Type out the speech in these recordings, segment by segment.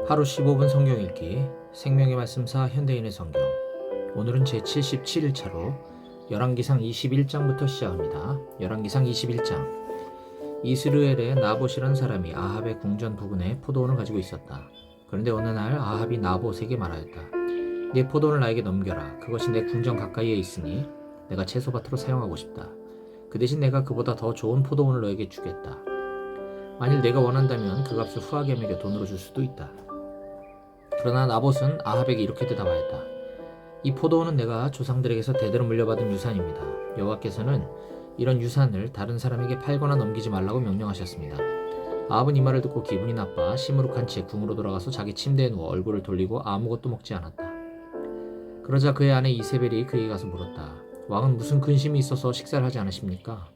하루 15분 성경 읽기 생명의 말씀사 현대인의 성경. 오늘은 제77일차로 열왕기상 21장부터 시작합니다. 열왕기상 21장. 이스라엘의 나봇이라는 사람이 아합의 궁전 부근에 포도원을 가지고 있었다. 그런데 어느 날 아합이 나봇에게 말하였다. 내 포도원을 나에게 넘겨라. 그것이 내 궁전 가까이에 있으니 내가 채소밭으로 사용하고 싶다. 그 대신 내가 그보다 더 좋은 포도원을 너에게 주겠다. 만일 내가 원한다면 그 값을 후하게 매겨 돈으로 줄 수도 있다. 그러나 나봇은 아합에게 이렇게 대답하였다. 이 포도원은 내가 조상들에게서 대대로 물려받은 유산입니다. 여호와께서는 이런 유산을 다른 사람에게 팔거나 넘기지 말라고 명령하셨습니다. 아합은 이 말을 듣고 기분이 나빠 시무룩한 채 궁으로 돌아가서 자기 침대에 누워 얼굴을 돌리고 아무것도 먹지 않았다. 그러자 그의 아내 이세벨이 그에게 가서 물었다. 왕은 무슨 근심이 있어서 식사를 하지 않으십니까?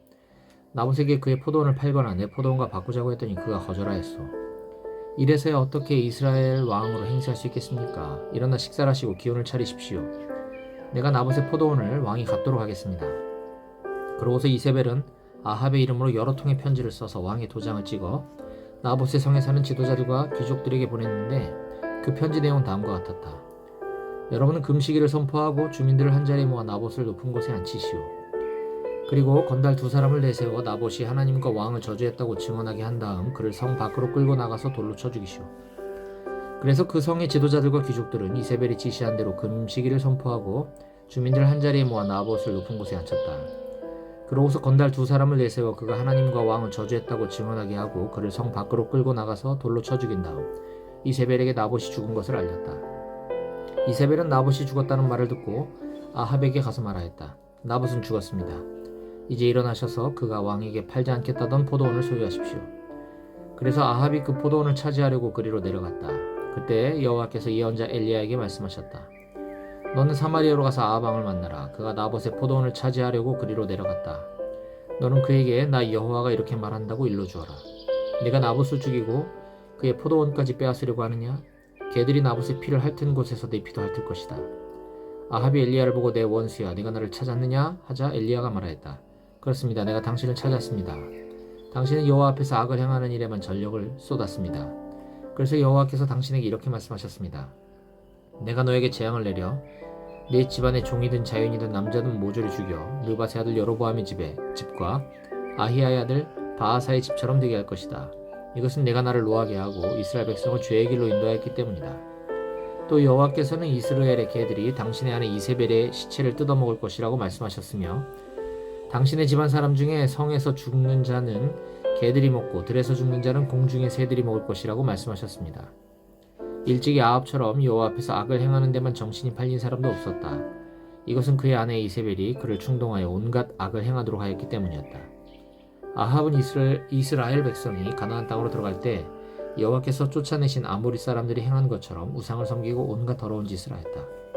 나봇에게 그의 포도원을 팔거나 내 포도원과 바꾸자고 했더니 그가 거절하였소. 이래서야 어떻게 이스라엘 왕으로 행세할 수 있겠습니까? 일어나 식사를 하시고 기운을 차리십시오. 내가 나봇의 포도원을 왕이 갖도록 하겠습니다. 그러고서 이세벨은 아합의 이름으로 여러 통의 편지를 써서 왕의 도장을 찍어 나봇의 성에 사는 지도자들과 귀족들에게 보냈는데 그 편지 내용은 다음과 같았다. 여러분은 금식일을 선포하고 주민들을 한자리에 모아 나봇을 높은 곳에 앉히시오. 그리고 건달 두 사람을 내세워 나봇이 하나님과 왕을 저주했다고 증언하게 한 다음 그를 성 밖으로 끌고 나가서 돌로 쳐 죽이시오. 그래서 그 성의 지도자들과 귀족들은 이세벨이 지시한 대로 금식일을 선포하고 주민들을 한자리에 모아 나봇을 높은 곳에 앉혔다. 그러고서 건달 두 사람을 내세워 그가 하나님과 왕을 저주했다고 증언하게 하고 그를 성 밖으로 끌고 나가서 돌로 쳐 죽인 다음 이세벨에게 나봇이 죽은 것을 알렸다. 이세벨은 나봇이 죽었다는 말을 듣고 아합에게 가서 말하였다. 나봇은 죽었습니다. 이제 일어나셔서 그가 왕에게 팔지 않겠다던 포도원을 소유하십시오. 그래서 아합이 그 포도원을 차지하려고 그리로 내려갔다. 그때 여호와께서 예언자 엘리야에게 말씀하셨다. 너는 사마리아로 가서 아합 왕을 만나라. 그가 나봇의 포도원을 차지하려고 그리로 내려갔다. 너는 그에게 나 여호와가 이렇게 말한다고 일러주어라. 네가 나봇을 죽이고 그의 포도원까지 빼앗으려고 하느냐? 개들이 나봇의 피를 핥은 곳에서 내 피도 핥을 것이다. 아합이 엘리야를 보고 내 원수야, 네가 나를 찾았느냐? 하자 엘리야가 말하였다. 그렇습니다. 내가 당신을 찾았습니다. 당신은 여호와 앞에서 악을 행하는 일에만 전력을 쏟았습니다. 그래서 여호와께서 당신에게 이렇게 말씀하셨습니다. 내가 너에게 재앙을 내려 네 집안의 종이든 자연이든 남자든 모조리 죽여 느밧의 아들 여로보암의 집과 아히야의 아들 바아사의 집처럼 되게 할 것이다. 이것은 내가 나를 노하게 하고 이스라엘 백성을 죄의 길로 인도하였기 때문이다. 또 여호와께서는 이스라엘의 개들이 당신의 아내 이세벨의 시체를 뜯어먹을 것이라고 말씀하셨으며 당신의 집안 사람 중에 성에서 죽는 자는 개들이 먹고 들에서 죽는 자는 공중의 새들이 먹을 것이라고 말씀하셨습니다. 일찍이 아합처럼 여호와 앞에서 악을 행하는 데만 정신이 팔린 사람도 없었다. 이것은 그의 아내 이세벨이 그를 충동하여 온갖 악을 행하도록 하였기 때문이었다. 아합은 이스라엘 백성이 가나안 땅으로 들어갈 때 여호와께서 쫓아내신 아모리 사람들이 행한 것처럼 우상을 섬기고 온갖 더러운 짓을 하였다.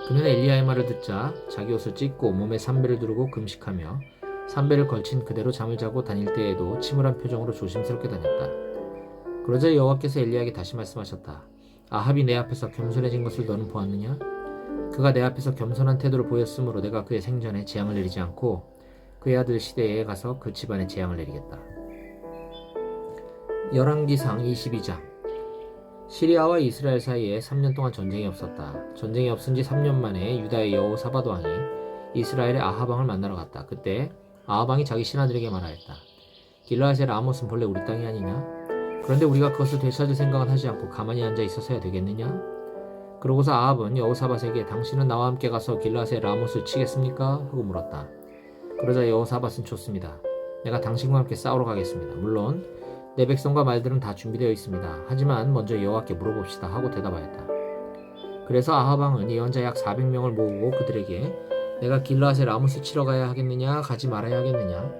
그는 엘리야의 말을 듣자 자기 옷을 찢고 몸에 삼배를 두르고 금식하며 삼배를 걸친 그대로 잠을 자고 다닐 때에도 침울한 표정으로 조심스럽게 다녔다. 그러자 여호와께서 엘리야에게 다시 말씀하셨다. 아합이 내 앞에서 겸손해진 것을 너는 보았느냐? 그가 내 앞에서 겸손한 태도를 보였으므로 내가 그의 생전에 재앙을 내리지 않고 그의 아들 시대에 가서 그 집안에 재앙을 내리겠다. 열왕기상 22장. 시리아와 이스라엘 사이에 3년 동안 전쟁이 없었다. 전쟁이 없은 지 3년 만에 유다의 여호사밧 왕이 이스라엘의 아합 왕을 만나러 갔다. 그때 아합 왕이 자기 신하들에게 말하였다. 길르앗의 라못은 본래 우리 땅이 아니냐? 그런데 우리가 그것을 되찾을 생각은 하지 않고 가만히 앉아 있어서야 되겠느냐? 그러고서 아합은 여호사밧에게 당신은 나와 함께 가서 길르앗의 라못을 치겠습니까? 하고 물었다. 그러자 여호사밧은 좋습니다. 내가 당신과 함께 싸우러 가겠습니다. 물론 내 백성과 말들은 다 준비되어 있습니다. 하지만 먼저 여호와께 물어봅시다 하고 대답하였다. 그래서 아합 왕은 예언자 약 400명을 모으고 그들에게 내가 길르앗의 라못을 치러 가야 하겠느냐 가지 말아야 하겠느냐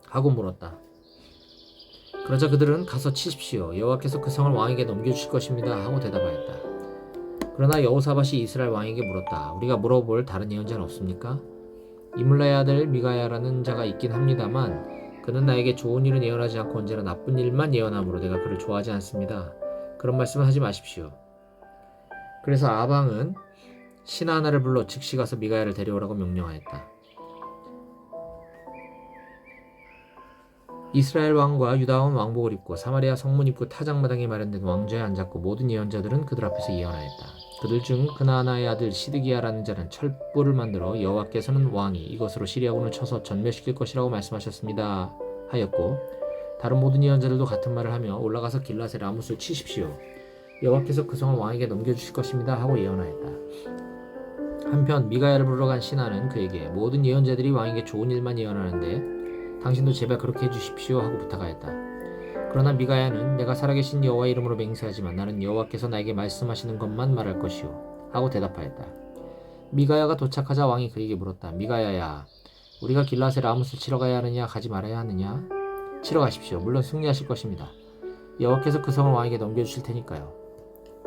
하고 물었다. 그러자 그들은 가서 치십시오. 여호와께서 그 성을 왕에게 넘겨주실 것입니다 하고 대답하였다. 그러나 여호사밧이 이스라엘 왕에게 물었다. 우리가 물어볼 다른 예언자는 없습니까? 이물라의 아들 미가야라는 자가 있긴 합니다만 그는 나에게 좋은 일은 예언하지 않고 언제나 나쁜 일만 예언하므로 내가 그를 좋아하지 않습니다. 그런 말씀은 하지 마십시오. 그래서 아합 왕은 신하 하나를 불러 즉시 가서 미가야를 데려오라고 명령하였다. 이스라엘 왕과 유다 왕 왕복을 입고 사마리아 성문 입구 타작마당에 마련된 왕좌에 앉았고 모든 예언자들은 그들 앞에서 예언하였다. 그들 중 그나아나의 아들 시드기야라는 자는 철불을 만들어 여호와께서는 왕이 이것으로 시리아군을 쳐서 전멸시킬 것이라고 말씀하셨습니다 하였고, 다른 모든 예언자들도 같은 말을 하며 올라가서 길라세 라못을 치십시오. 여호와께서 그 성을 왕에게 넘겨주실 것입니다 하고 예언하였다. 한편 미가야를 부르러 간 신하는 그에게 모든 예언자들이 왕에게 좋은 일만 예언하는데 당신도 제발 그렇게 해주십시오 하고 부탁하였다. 그러나 미가야는 내가 살아계신 여호와의 이름으로 맹세하지만 나는 여호와께서 나에게 말씀하시는 것만 말할 것이오 하고 대답하였다. 미가야가 도착하자 왕이 그에게 물었다. 미가야야, 우리가 길라세 라못을 치러 가야 하느냐 가지 말아야 하느냐? 치러 가십시오. 물론 승리하실 것입니다. 여호와께서 그 성을 왕에게 넘겨주실 테니까요.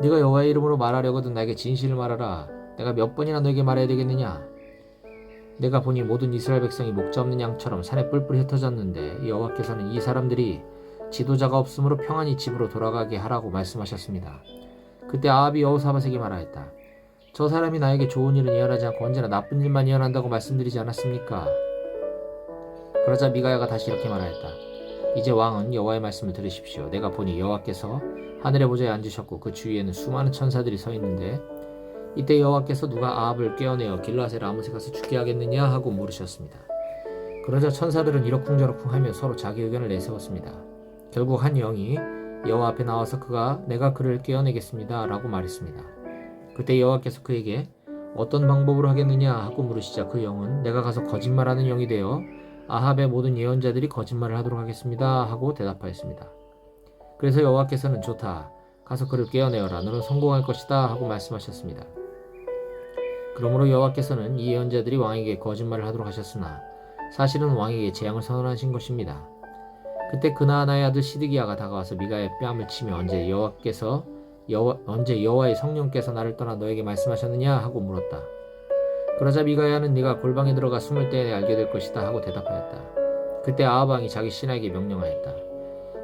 네가 여호와의 이름으로 말하려거든 나에게 진실을 말하라. 내가 몇 번이나 너에게 말해야 되겠느냐? 내가 보니 모든 이스라엘 백성이 목자 없는 양처럼 산에 뿔뿔이 흩어졌는데 여호와께서는 이 사람들이 지도자가 없으므로 평안히 집으로 돌아가게 하라고 말씀하셨습니다. 그때 아합이 여호사밧에게 말하였다. 저 사람이 나에게 좋은 일은 예언하지 않고 언제나 나쁜 일만 예언한다고 말씀드리지 않았습니까? 그러자 미가야가 다시 이렇게 말하였다. 이제 왕은 여호와의 말씀을 들으십시오. 내가 보니 여호와께서 하늘의 보좌에 앉으셨고 그 주위에는 수많은 천사들이 서 있는데 이때 여호와께서 누가 아합을 깨어내어 길라세 라못에 가서 죽게 하겠느냐 하고 물으셨습니다. 그러자 천사들은 이러쿵저러쿵 하며 서로 자기 의견을 내세웠습니다. 결국 한 영이 여호와 앞에 나와서 내가 그를 깨어내겠습니다 라고 말했습니다. 그때 여호와께서 그에게 어떤 방법으로 하겠느냐 하고 물으시자 그 영은 내가 가서 거짓말하는 영이 되어 아합의 모든 예언자들이 거짓말을 하도록 하겠습니다 하고 대답하였습니다. 그래서 여호와께서는 좋다. 가서 그를 깨어내어라. 너는 성공할 것이다 하고 말씀하셨습니다. 그러므로 여호와께서는 이 예언자들이 왕에게 거짓말을 하도록 하셨으나 사실은 왕에게 재앙을 선언하신 것입니다. 그때 그나아나의 아들 시드기야가 다가와서 미가야의 뺨을 치며 언제 여호와의 성령께서 나를 떠나 너에게 말씀하셨느냐 하고 물었다. 그러자 미가야는 네가 골방에 들어가 숨을 때에 알게 될 것이다 하고 대답하였다. 그때 아합 왕이 자기 신하에게 명령하였다.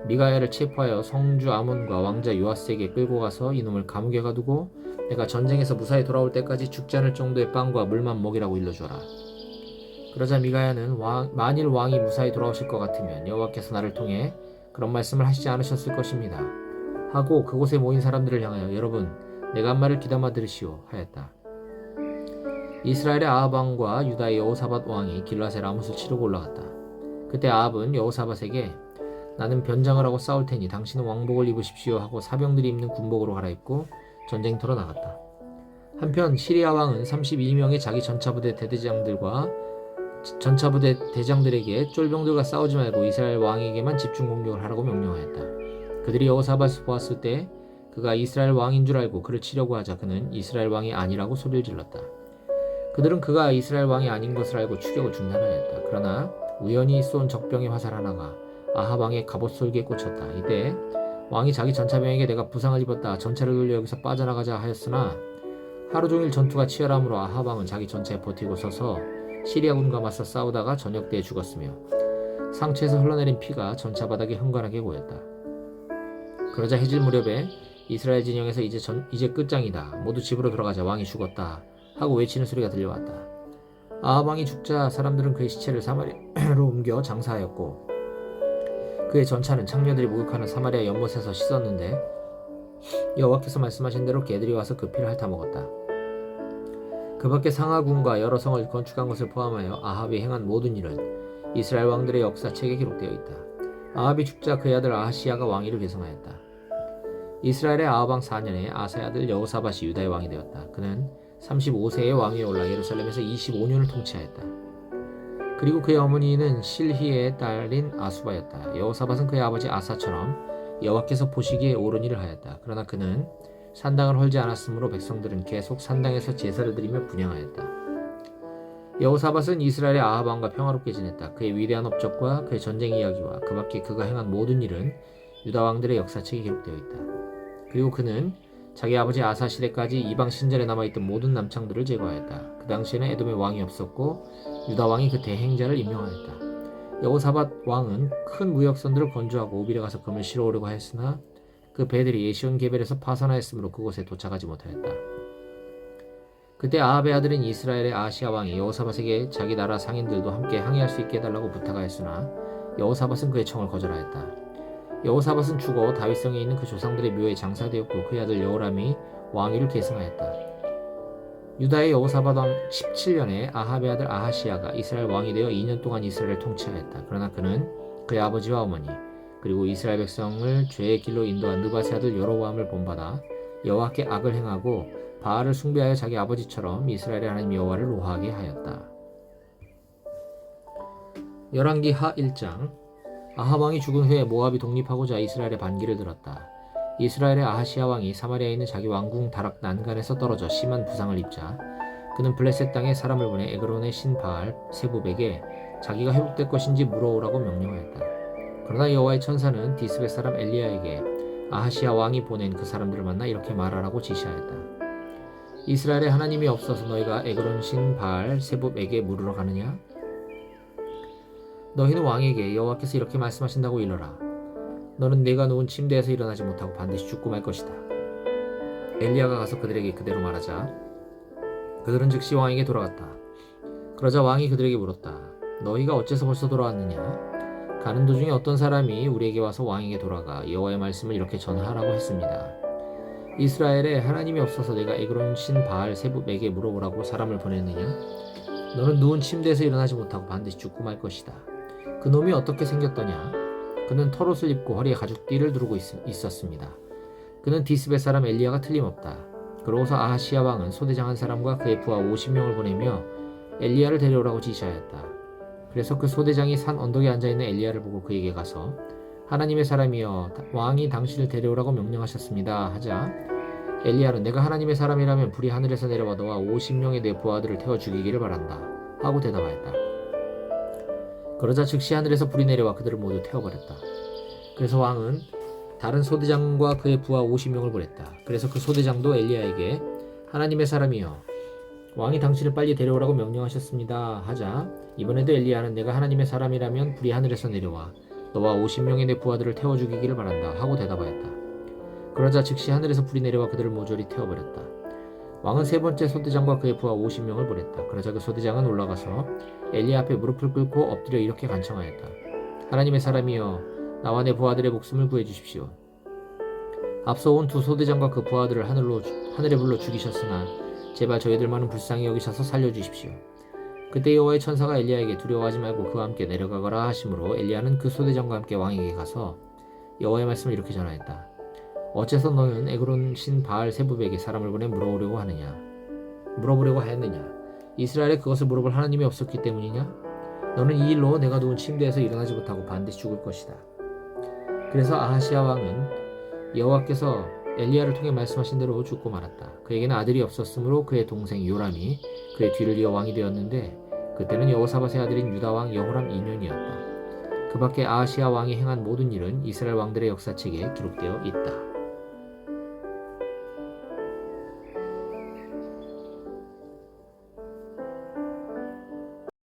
미가야를 체포하여 성주 아몬과 왕자 요아스에게 끌고 가서 이놈을 감옥에 가두고 내가 전쟁에서 무사히 돌아올 때까지 죽지 않을 정도의 빵과 물만 먹이라고 일러주어라. 그러자 미가야는 만일 왕이 무사히 돌아오실 것 같으면 여호와께서 나를 통해 그런 말씀을 하시지 않으셨을 것입니다 하고 그곳에 모인 사람들을 향하여 여러분 내가 한 말을 귀담아 들으시오 하였다. 이스라엘의 아합 왕과 유다의 여호사밧 왕이 길라세 라못을 치르고 올라갔다. 그때 아합은 여호사밧에게 나는 변장을 하고 싸울 테니 당신은 왕복을 입으십시오 하고 사병들이 입는 군복으로 갈아입고 전쟁터로 나갔다. 한편 시리아 왕은 32명의 자기 전차부대 대장들에게 쫄병들과 싸우지 말고 이스라엘 왕에게만 집중 공격을 하라고 명령하였다. 그들이 여호사밧을 보았을 때 그가 이스라엘 왕인 줄 알고 그를 치려고 하자 그는 이스라엘 왕이 아니라고 소리를 질렀다. 그들은 그가 이스라엘 왕이 아닌 것을 알고 추격을 중단하였다. 그러나 우연히 쏜 적병의 화살 하나가 아합 왕의 갑옷솔기에 꽂혔다. 이때 왕이 자기 전차병에게 내가 부상을 입었다. 전차를 돌려 여기서 빠져나가자 하였으나 하루 종일 전투가 치열함으로 아합 왕은 자기 전차에 버티고 서서 시리아군과 맞서 싸우다가 저녁 때에 죽었으며 상처에서 흘러내린 피가 전차 바닥에 흥건하게 고였다. 그러자 해질 무렵에 이스라엘 진영에서 이제 끝장이다. 모두 집으로 돌아가자. 왕이 죽었다. 하고 외치는 소리가 들려왔다. 아합 왕이 죽자 사람들은 그의 시체를 사마리아로 옮겨 장사하였고 그의 전차는 창녀들이 목욕하는 사마리아 연못에서 씻었는데 여호와께서 말씀하신 대로 개들이 와서 그 피를 핥아먹었다. 그 밖에 상하군과 여러 성을 건축한 것을 포함하여 아합이 행한 모든 일은 이스라엘 왕들의 역사책에 기록되어 있다. 아합이 죽자 그의 아들 아하시야가 왕위를 계승하였다. 이스라엘의 아합 왕 4년에 아사의 아들 여호사밧이 유다의 왕이 되었다. 그는 35세에 왕위에 올라 예루살렘에서 25년을 통치하였다. 그리고 그의 어머니는 실히의 딸인 아수바였다. 여호사밧은 그의 아버지 아사처럼 여호와께서 보시기에 옳은 일을 하였다. 그러나 그는 산당을 헐지 않았으므로 백성들은 계속 산당에서 제사를 드리며 분향하였다. 여호사밧은 이스라엘의 아합 왕과 평화롭게 지냈다. 그의 위대한 업적과 그의 전쟁 이야기와 그 밖에 그가 행한 모든 일은 유다 왕들의 역사책에 기록되어 있다. 그리고 그는 자기 아버지 아사 시대까지 이방 신전에 남아있던 모든 남창들을 제거하였다. 그 당시에는 에돔의 왕이 없었고 유다 왕이 그 대행자를 임명하였다. 여호사밧 왕은 큰 무역선들을 건조하고 오빌에 가서 금을 실어오려고 하였으나 그 배들이 에시온 게벨에서 파산하였으므로 그곳에 도착하지 못하였다. 그때 아합의 아들인 이스라엘의 아시아 왕이 여호사밧에게 자기 나라 상인들도 함께 항해할 수 있게 해달라고 부탁하였으나 여호사밧은 그의 청을 거절하였다. 여호사밧은 죽어 다윗성에 있는 그 조상들의 묘에 장사되었고 그의 아들 여호람이 왕위를 계승하였다. 유다의 여호사밧 왕 17년에 아합의 아들 아하시야가 이스라엘 왕이 되어 2년 동안 이스라엘을 통치하였다. 그러나 그는 그의 아버지와 어머니 그리고 이스라엘 백성을 죄의 길로 인도한 느밧의 아들 여로보암을 본받아 여호와께 악을 행하고 바알을 숭배하여 자기 아버지처럼 이스라엘의 하나님 여호와를 노하게 하였다. 열왕기하 1장. 아합 왕이 죽은 후에 모압이 독립하고자 이스라엘의 반기를 들었다. 이스라엘의 아하시야 왕이 사마리아에 있는 자기 왕궁 다락 난간에서 떨어져 심한 부상을 입자 그는 블레셋 땅에 사람을 보내 에그론의 신 바알 세붑에게 자기가 회복될 것인지 물어오라고 명령하였다. 그러나 여호와의 천사는 디스벳 사람 엘리야에게 아하시야 왕이 보낸 그 사람들을 만나 이렇게 말하라고 지시하였다. 이스라엘의 하나님이 없어서 너희가 에그론 신 바알 세붑에게 물으러 가느냐? 너희는 왕에게 여호와께서 이렇게 말씀하신다고 일러라. 너는 내가 누운 침대에서 일어나지 못하고 반드시 죽고 말 것이다. 엘리야가 가서 그들에게 그대로 말하자 그들은 즉시 왕에게 돌아갔다. 그러자 왕이 그들에게 물었다. 너희가 어째서 벌써 돌아왔느냐? 가는 도중에 어떤 사람이 우리에게 와서 왕에게 돌아가 여호와의 말씀을 이렇게 전하라고 했습니다. 이스라엘에 하나님이 없어서 내가 에그론 신 바알 세붑에게 물어보라고 사람을 보냈느냐? 너는 누운 침대에서 일어나지 못하고 반드시 죽고 말 것이다. 그 놈이 어떻게 생겼더냐? 그는 털옷을 입고 허리에 가죽띠를 두르고 있었습니다. 그는 디스벳 사람 엘리야가 틀림없다. 그러고서 아하시야 왕은 소대장 한 사람과 그의 부하 50명을 보내며 엘리야를 데려오라고 지시하였다. 그래서 그 소대장이 산 언덕에 앉아있는 엘리야를 보고 그에게 가서 하나님의 사람이여 왕이 당신을 데려오라고 명령하셨습니다 하자 엘리야는 내가 하나님의 사람이라면 불이 하늘에서 내려와 너와 50명의 내 부하들을 태워 죽이기를 바란다 하고 대답하였다. 그러자 즉시 하늘에서 불이 내려와 그들을 모두 태워버렸다. 그래서 왕은 다른 소대장과 그의 부하 50명을 보냈다. 그래서 그 소대장도 엘리야에게 하나님의 사람이여 왕이 당신을 빨리 데려오라고 명령하셨습니다 하자 이번에도 엘리야는 내가 하나님의 사람이라면 불이 하늘에서 내려와 너와 50명의 내 부하들을 태워 죽이기를 바란다 하고 대답하였다. 그러자 즉시 하늘에서 불이 내려와 그들을 모조리 태워버렸다. 왕은 세 번째 소대장과 그의 부하 50명을 보냈다. 그러자 그 소대장은 올라가서 엘리야 앞에 무릎을 꿇고 엎드려 이렇게 간청하였다. 하나님의 사람이여 나와 내 부하들의 목숨을 구해주십시오. 앞서 온 두 소대장과 그 부하들을 하늘에 불러 죽이셨으나 제발 저희들만은 불쌍히 여기셔서 살려주십시오. 그때 여호와의 천사가 엘리야에게 두려워하지 말고 그와 함께 내려가거라 하시므로 엘리야는 그 소대장과 함께 왕에게 가서 여호와의 말씀을 이렇게 전하였다. 어째서 너는 에그론 신 바알 세붑에게 사람을 보내 물어보려고 하였느냐? 이스라엘에 그것을 물어볼 하나님이 없었기 때문이냐? 너는 이 일로 내가 누운 침대에서 일어나지 못하고 반드시 죽을 것이다. 그래서 아하시야 왕은 여호와께서 엘리야를 통해 말씀하신 대로 죽고 말았다. 그에게는 아들이 없었으므로 그의 동생 요람이 그의 뒤를 이어 왕이 되었는데 그때는 여호사밧의 아들인 유다 왕 여호람 2년이었다. 그 밖에 아하시야 왕이 행한 모든 일은 이스라엘 왕들의 역사책에 기록되어 있다.